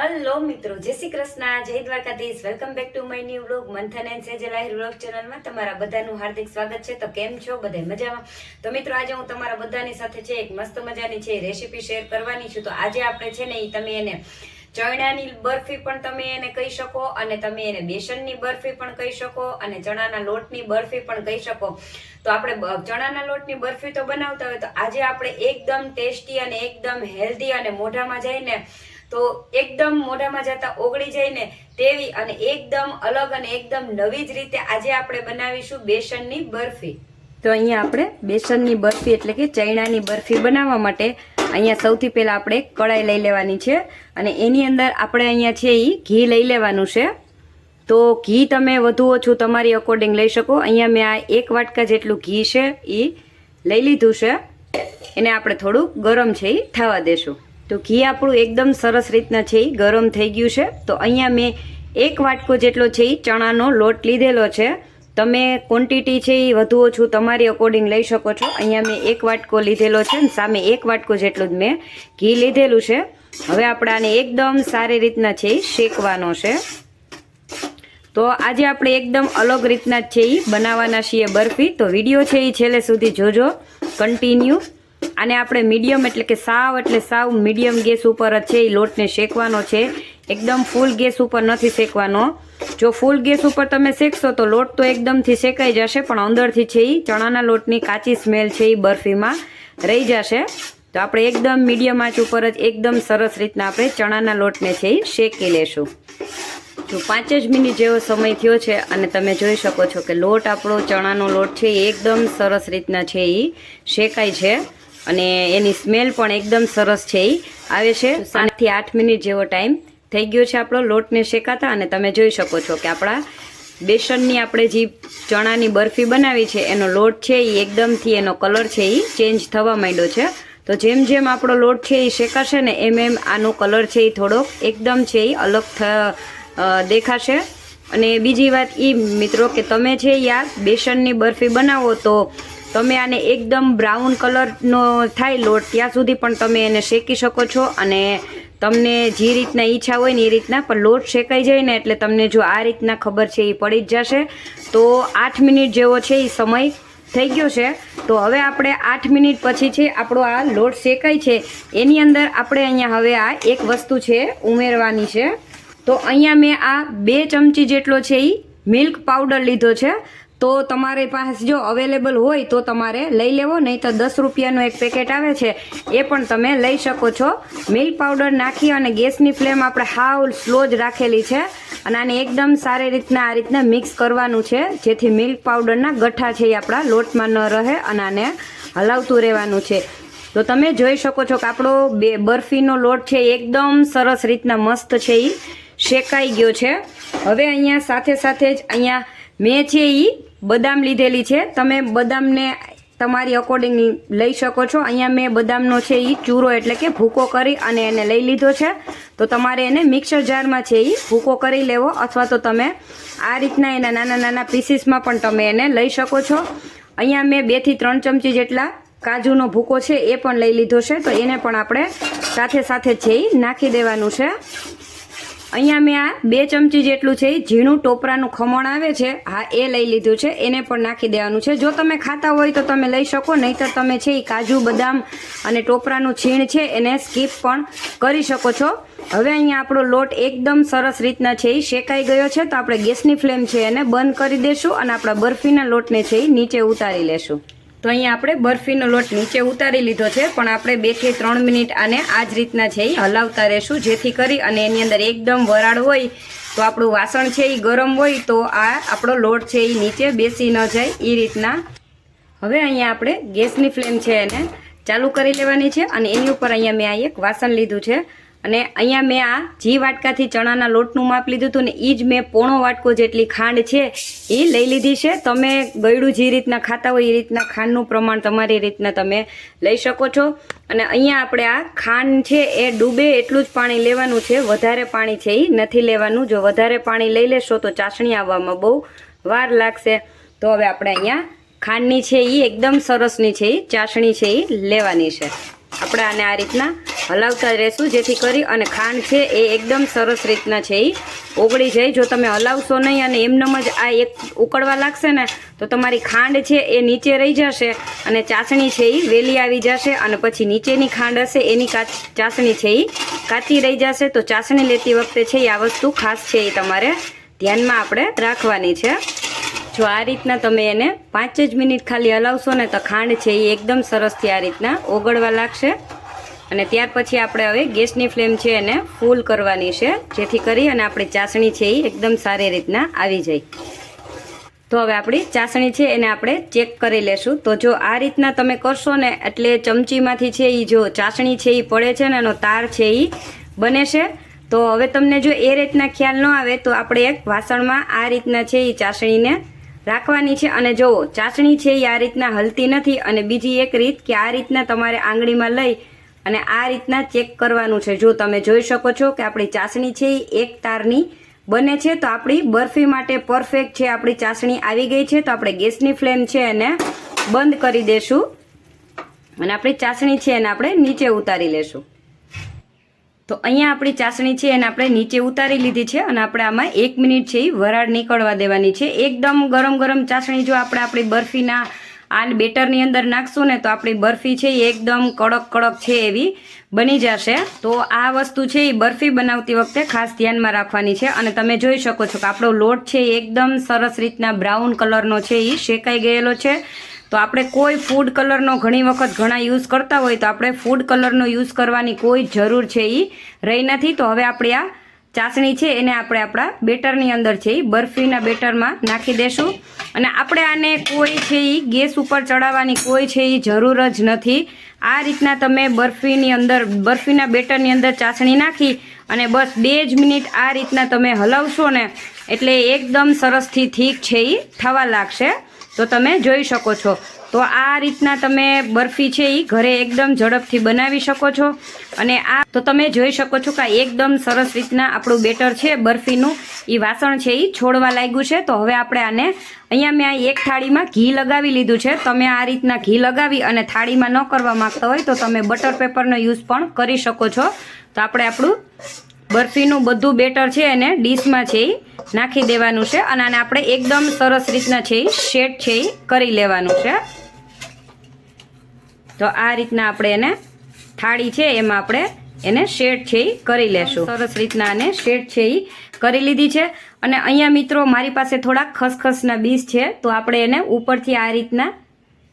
Hello मित्रों, जय श्री कृष्ण, जय Dwarkadhish. Welcome back to my new vlog Manthan and Sejal Ahir vlog channel में तमारा बधाનું हार्दिक स्वागत है। तो केम छो बधाय मजामां? तो मित्रों, आज हूँ तमारा बधानी साथे छे एक मस्त मजानी छे रेसिपी शेर करवानी छुं। तो आज आपणे छे ने तमे एने चणानी बर्फी पण तमे एने कही शको अने तमे एने बेसननी बर्फी पण कही शको अने चणाना लोटनी बर्फी पण कही शको। तो आपणे चणाना लोटनी बर्फी तो बनावता होय, तो आज आपणे एकदम टेस्टी अने एकदम हेल्धी अने मोढामां जईने तो एकदम मोढामां जता ओगળી જાય ને તેવી અને એકદમ અલગ અને એકદમ નવી જ રીતે આજે આપણે બનાવીશું બેસનની બરફી। તો અહીંયા આપણે બેસનની બરફી એટલે કે ચણાની બરફી બનાવવા માટે અહીંયા સૌથી પહેલા આપણે કડાઈ લઈ લેવાની છે અને એની અંદર આપણે અહીંયા છે ઈ ઘી લઈ લેવાનું છે। તો ઘી તમે વધુ ઓછું તમારી અકોર્ડિંગ લઈ શકો। અહીંયા મેં આ 1 વાટકા જેટલું ઘી છે ઈ લઈ લીધું છે। એને આપણે થોડું ગરમ છે ઈ થવા દેશું। तो घी આપણું એકદમ સરસ રીતના છે ગરમ થઈ ગયું છે। તો અહીંયા મેં 1 વાટકો જેટલો છે ચણાનો લોટ લીધેલો છે। તમે ક્વોન્ટિટી છે એ વધુ ઓછું તમારી અકોર્ડિંગ લઈ શકો છો। અહીંયા મેં 1 વાટકો લીધેલો છે અને સામે 1 વાટકો જેટલું જ મેં ઘી લીધેલું છે। હવે આપણે આને એકદમ સારી રીતના છે શેકવાનો છે। તો આજે આપણે એકદમ અલગ રીતના છે બનાવવાના છીએ બરફી। તો વિડીયો છે એ છેલ્લે સુધી જોજો કન્ટિન્યુ। આને આપણે મીડિયમ એટલે કે સાવ મીડિયમ ગેસ ઉપર જ છે એ લોટને શેકવાનો છે। એકદમ ફૂલ ગેસ ઉપર નથી શેકવાનો। જો ફૂલ ગેસ ઉપર તમે શેકશો તો લોટ તો એકદમથી શેકાઈ જશે પણ અંદરથી છે એ ચણાના લોટની કાચી સ્મેલ છે એ બરફીમાં રહી જશે। તો આપણે એકદમ મીડિયમ આંચ ઉપર જ એકદમ સરસ રીતના આપણે ચણાના લોટને છે એ શેકી લેશું। તો 5 જ મિનિટ જેવો સમય થયો છે અને તમે જોઈ શકો છો કે લોટ આપણો ચણાનો લોટ છે એ એકદમ સરસ રીતના છે એ શેકાય છે અને એની સ્મેલ પણ એકદમ સરસ છે એ આવે છે। 7 થી 8 મિનિટ જેવો ટાઈમ થઈ ગયો છે આપણો લોટને શેકાતા અને તમે જોઈ શકો છો કે આપણા બેસનની આપણે જે ચણાની બરફી બનાવી છે એનો લોટ છે એ એકદમથી એનો કલર છે એ ચેન્જ થવા માંડ્યો છે। તો જેમ જેમ આપણો લોટ છે એ શેકાશે ને એમ એમ આનો કલર છે એ થોડોક એકદમ છે એ અલગ દેખાશે। અને બીજી વાત એ મિત્રો કે તમે છે યાર બેસનની બરફી બનાવો તો તમે આને એકદમ બ્રાઉન કલરનો થાય લોટ ત્યાં સુધી પણ તમે એને શેકી શકો છો અને તમને જે રીતના ઈચ્છા હોય ને એ રીતના। પણ લોટ શેકાઈ જાય ને એટલે તમને જો આ રીતના ખબર છે એ પડી જ જશે। તો 8 મિનિટ જેવો છે એ સમય થઈ ગયો છે। તો હવે આપણે 8 મિનિટ પછી છે આપણો આ લોટ શેકાય છે એની અંદર આપણે અહીંયા હવે આ એક વસ્તુ છે ઉમેરવાની છે। તો અહીંયા મેં આ 2 ચમચી જેટલો છે એ મિલ્ક પાવડર લીધો છે। તો તમારી પાસે જો અવેલેબલ હોય તો તમારે લઈ લેવો, નહીં તો 10 રૂપિયાનું એક પેકેટ આવે છે એ પણ તમે લઈ શકો છો। મિલ્ક પાવડર નાખી અને ગેસની ફ્લેમ આપણે હાવ સ્લો જ રાખેલી છે અને આને એકદમ સારી રીતના આ રીતના મિક્સ કરવાનું છે જેથી મિલ્ક પાવડરના ગઠ્ઠા છે એ આપણા લોટમાં ન રહે અને આને હલાવતું રહેવાનું છે। તો તમે જોઈ શકો છો કે આપણો બરફીનો લોટ છે એકદમ સરસ રીતના મસ્ત છે એ શેકાઈ ગયો છે। હવે અહીંયા સાથે સાથે જ અહીંયા મેં છે એ બદામ લીધેલી છે। તમે બદામને તમારી અકોર્ડિંગ લઈ શકો છો। અહીંયા મેં બદામનો છે એ ચૂરો એટલે કે ભૂકો કરી અને એને લઈ લીધો છે। તો તમારે એને મિક્સર જારમાં છે એ ભૂકો કરી લેવો અથવા તો તમે આ રીતના એના નાના નાના પીસીસમાં પણ તમે એને લઈ શકો છો। અહીંયા મેં 2 થી 3 ચમચી જેટલા કાજુનો ભૂકો છે એ પણ લઈ લીધો છે। તો એને પણ આપણે સાથે સાથે છે એ નાખી દેવાનું છે। અહીંયા મેં આ 2 ચમચી જેટલું છે ઝીણું ટોપરાનું ખમણ આવે છે હા એ લઈ લીધું છે, એને પણ નાખી દેવાનું છે। જો તમે ખાતા હોય તો તમે લઈ શકો, નહીંતર તમે છે એ કાજુ બદામ અને ટોપરાનું છીણ છે એને સ્કીપ પણ કરી શકો છો। હવે અહીંયા આપણો લોટ એકદમ સરસ રીતના છે એ શેકાઈ ગયો છે। તો આપણે ગેસની ફ્લેમ છે એને બંધ કરી દેશું અને આપણા બરફીના લોટને છે એ નીચે ઉતારી લેશું। તો અહીંયા આપણે બરફીનો લોટ નીચે ઉતારી લીધો છે પણ આપણે 2 થી 3 મિનિટ આને આ જ રીતના છે એ હલાવતા રહેશું જેથી કરી અને એની અંદર એકદમ વરાળ હોય તો આપણું વાસણ છે એ ગરમ હોય તો આ આપણો લોટ છે એ નીચે બેસી ન જાય એ રીતના। હવે અહીંયા આપણે ગેસની ફ્લેમ છે એને ચાલુ કરી લેવાની છે અને એની ઉપર અહીંયા મેં આ એક વાસણ લીધું છે અને અહીંયા મેં આ જી વાટકાથી ચણાના લોટનું માપ લીધું હતું ને એ જ મેં પોણો વાટકો જેટલી ખાંડ છે એ લઈ લીધી છે। તમે ગળ્યું જે રીતના ખાતા હોય એ રીતના ખાંડનું પ્રમાણ તમારી રીતના તમે લઈ શકો છો। અને અહીંયા આપણે આ ખાંડ છે એ ડૂબે એટલું જ પાણી લેવાનું છે, વધારે પાણી છે એ નથી લેવાનું। જો વધારે પાણી લઈ લેશો તો ચાસણી આવવામાં બહુ વાર લાગશે। તો હવે આપણે અહીંયા ખાંડની છે એ એકદમ સરસની છે એ ચાસણી છે એ લેવાની છે। આપણે આને આ રીતના હલાવતા રહેશું, જેથી કરી અને ખાંડ છે એ એકદમ સરસ રીતના છે એ ઓગળી જાય. જો તમે હલાવશો નહીં અને એમનેમ જ આ એક ઉકળવા લાગશે ને તો તમારી ખાંડ છે એ નીચે રહી જશે અને ચાસણી છે એ વેલી આવી જશે અને પછી નીચેની ખાંડ હશે એની ચાસણી છે એ કાચી રહી જશે. તો ચાસણી લેતી વખતે છે એ આ વસ્તુ ખાસ છે એ તમારે ધ્યાનમાં આપણે રાખવાની છે. જો આ રીતના તમે એને 5 જ મિનિટ ખાલી હલાવશો ને તો ખાંડ છે એ એકદમ સરસથી આ રીતના ઓગળવા લાગશે. અને ત્યાર પછી આપણે હવે ગેસની ફ્લેમ છે એને ફૂલ કરવાની છે, જેથી કરી અને આપણી ચાસણી છે એ એકદમ સારી રીતના આવી જાય. તો હવે આપણી ચાસણી છે એને આપણે ચેક કરી લેશું. તો જો આ રીતના તમે કરશો ને એટલે ચમચીમાંથી છે એ જો ચાસણી છે એ પડે છે ને એનો તાર છે એ બને છે. તો હવે તમને જો એ રીતના ખ્યાલ ન આવે તો આપણે એક વાસણમાં આ રીતના છે એ ચાસણીને રાખવાની છે. અને જુઓ ચાસણી છે એ આ રીતના હલતી નથી. અને બીજી એક રીત કે આ રીતના તમારે આંગળીમાં લઈ અને આ રીતના ચેક કરવાનું છે. જો તમે જોઈ શકો છો કે આપણી ચાસણી છે એ એક તારની બને છે. તો આપણી બરફી માટે પરફેક્ટ છે આપણી ચાસણી આવી ગઈ છે. તો આપણે ગેસની ફ્લેમ છે એને બંધ કરી દેશું અને આપણી ચાસણી છે એને આપણે નીચે ઉતારી લેશું. તો અહીંયા આપણી ચાસણી છે એને આપણે નીચે ઉતારી લીધી છે અને આપણે આમાં 1 મિનિટ છે એ વરાળ નીકળવા દેવાની છે. એકદમ ગરમ ગરમ ચાસણી જો આપણે આપણી બરફીના આ બેટરની અંદર નાખશું ને તો આપણી બરફી છે એ એકદમ કડક કડક છે એવી બની જશે. તો આ વસ્તુ છે એ બરફી બનાવતી વખતે ખાસ ધ્યાનમાં રાખવાની છે. અને તમે જોઈ શકો છો કે આપણો લોટ છે એ એકદમ સરસ રીતના બ્રાઉન કલરનો છે એ શેકાઈ ગયેલો છે. તો આપણે કોઈ ફૂડ કલરનો ઘણી વખત ઘણા યુઝ કરતા હોય તો આપણે ફૂડ કલરનો યુઝ કરવાની કોઈ જરૂર છે એ રહી નથી. તો હવે આપણી આ ચાસણી છે એને આપણે આપણા બેટરની અંદર છે એ બરફીના બેટરમાં નાખી દેશું. અને આપણે આને કોઈ છે એ ગેસ ઉપર ચડાવવાની કોઈ છે એ જરૂર જ નથી. આ રીતના તમે બરફીની અંદર બરફીના બેટરની અંદર ચાસણી નાખી અને બસ 2 જ મિનિટ આ રીતના તમે હલાવશો ને એટલે એકદમ સરસથી થીક છે એ થવા લાગશે. તો તમે જોઈ શકો છો. તો આ રીતના તમે બરફી છે એ ઘરે એકદમ ઝડપથી બનાવી શકો છો. અને આ તો તમે જોઈ શકો છો કે એકદમ સરસ રીતના આપણું બેટર છે બરફીનું એ વાસણ છે એ છોડવા લાગ્યું છે. તો હવે આપણે આને અહીંયા મેં એક થાળીમાં ઘી લગાવી લીધું છે. તમે આ રીતના ઘી લગાવી અને થાળીમાં ન કરવા માંગતા હોય તો તમે બટર પેપરનો યુઝ પણ કરી શકો છો. તો આપણે આપણું બરફીનું બધું બેટર છે એને ડીશમાં છે એ નાખી દેવાનું છે અને આને આપણે એકદમ સરસ રીતના છે એ સેટ છે એ કરી લેવાનું છે. તો આ રીતના આપણે એને થાળી છે એમાં આપણે એને સેટ છે એ કરી લેશું. સરસ રીતના આને સેટ છે એ કરી લીધી છે. અને અહીંયા મિત્રો મારી પાસે થોડાક ખસખસના બીજ છે તો આપણે એને ઉપરથી આ રીતના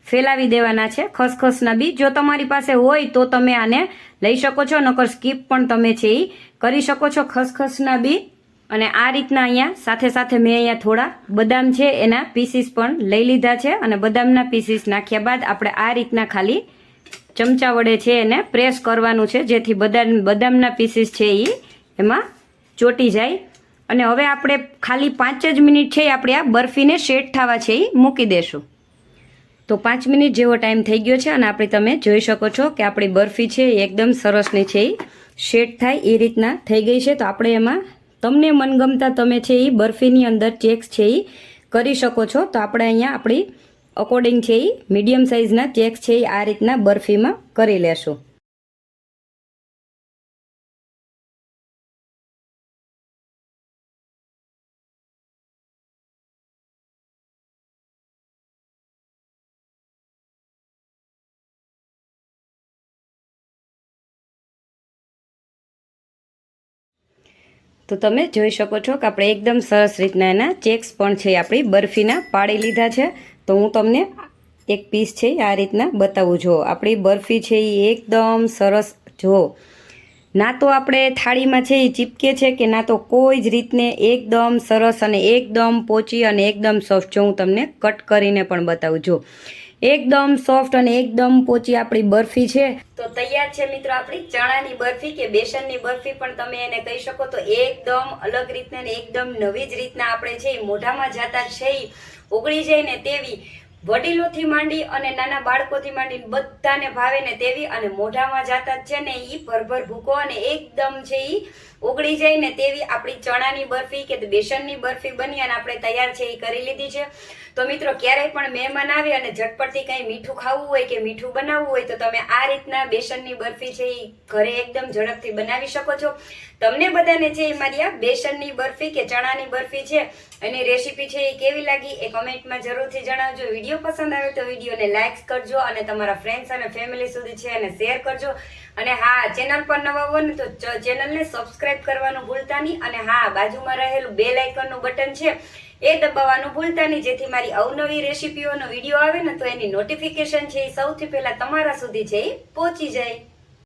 ફેલાવી દેવાના છે ખસખસના બીજ. જો તમારી પાસે હોય તો તમે આને લઈ શકો છો, નકર સ્કીપ પણ તમે છે એ કરી શકો છો ખસખસના બીજ. અને આ રીતના અહીંયા સાથે સાથે મેં અહીંયા થોડા બદામ છે એના પીસીસ પણ લઈ લીધા છે. અને બદામના પીસીસ નાખ્યા બાદ આપણે આ રીતના ખાલી ચમચા વડે છે એને પ્રેસ કરવાનું છે, જેથી બદામના પીસીસ છે એ એમાં ચોટી જાય. અને હવે આપણે ખાલી 5 જ મિનિટ છે આપણે આ બરફીને સેટ થવા છે એ મૂકી દેશું. તો 5 મિનિટ જેવો ટાઈમ થઈ ગયો છે અને આપણે તમે જોઈ શકો છો કે આપણી બરફી છે એ એકદમ સરસની છે એ સેટ થાય એ રીતના થઈ ગઈ છે. તો આપણે એમાં તમને મનગમતા તમે છે એ બરફીની અંદર ચેક્સ છે એ કરી શકો છો. તો આપણે અહીંયા આપણી અકોર્ડિંગ છે એ મીડિયમ સાઇઝના ચેક્સ છે એ આ રીતના બરફીમાં કરી લેશું. તો તમે જોઈ શકો છો કે આપણે એકદમ સરસ રીતના એના ચેક્સ પણ છે આપણી બરફીના પાડી લીધા છે. તો હું તમને એક પીસ છે આ રીતના બતાવું. જો આપણી બરફી છે એ એકદમ સરસ, જો ના તો આપણે થાળીમાં છે એ ચીપકે છે કે ના તો કોઈ જ રીતને એકદમ સરસ અને એકદમ પોચી અને એકદમ સોફ્ટ. જો હું તમને કટ કરીને પણ બતાવું. જો એકદમ સોફ્ટ અને એકદમ પોચી આપણી બરફી છે. તો તૈયાર છે મિત્રો આપણી ચણાની બરફી કે બેસનની બરફી પણ તમે એને કહી શકો. તો એકદમ અલગ રીતના ને એકદમ નવી જ રીતના આપણે છે મોઢામાં જાતા છે ઓગળી જાય ને તેવી, વડીલોથી માંડી અને નાના બાળકોથી માંડી બધાને ભાવે ને તેવી, અને મોઢામાં જાતા છે ને એ ભરભર ભૂકો અને એકદમ છે એ ઓગળી જાય ને તેવી આપણી ચણાની બરફી કે બેસનની બરફી બની અને આપણે તૈયાર છે એ કરી લીધી છે. તો મિત્રો ક્યારેય પણ મહેમાન આવે અને ઝટપટથી કંઈ મીઠું ખાવું હોય કે મીઠું બનાવવું હોય તો તમે આ રીતના બેસનની બરફી છે એ ઘરે એકદમ ઝડપથી બનાવી શકો છો. તમને બધાને છે એ મારી આ બેસનની બરફી કે ચણાની બરફી છે એની રેસીપી છે એ કેવી લાગી એ કમેન્ટમાં જરૂરથી જણાવજો. વિડીયો પસંદ આવે તો વિડીયોને લાઇક કરજો અને તમારા ફ્રેન્ડ્સ અને ફેમિલી સુધી છે અને શેર કરજો. અને હા, ચેનલ પર નવા હો ને તો ચેનલને સબસ્ક્રાઇબ કરવાનું ભૂલતા નહીં. અને હા, બાજુમાં રહેલું બેલ આઇકનનું બટન છે એ દબાવવાનું ભૂલતા નહીં, જેથી મારી અવનવી રેસીપીઓનો વિડીયો આવે ને તો એની નોટિફિકેશન છે એ સૌથી પહેલા તમારા સુધી છે એ પહોંચી જાય.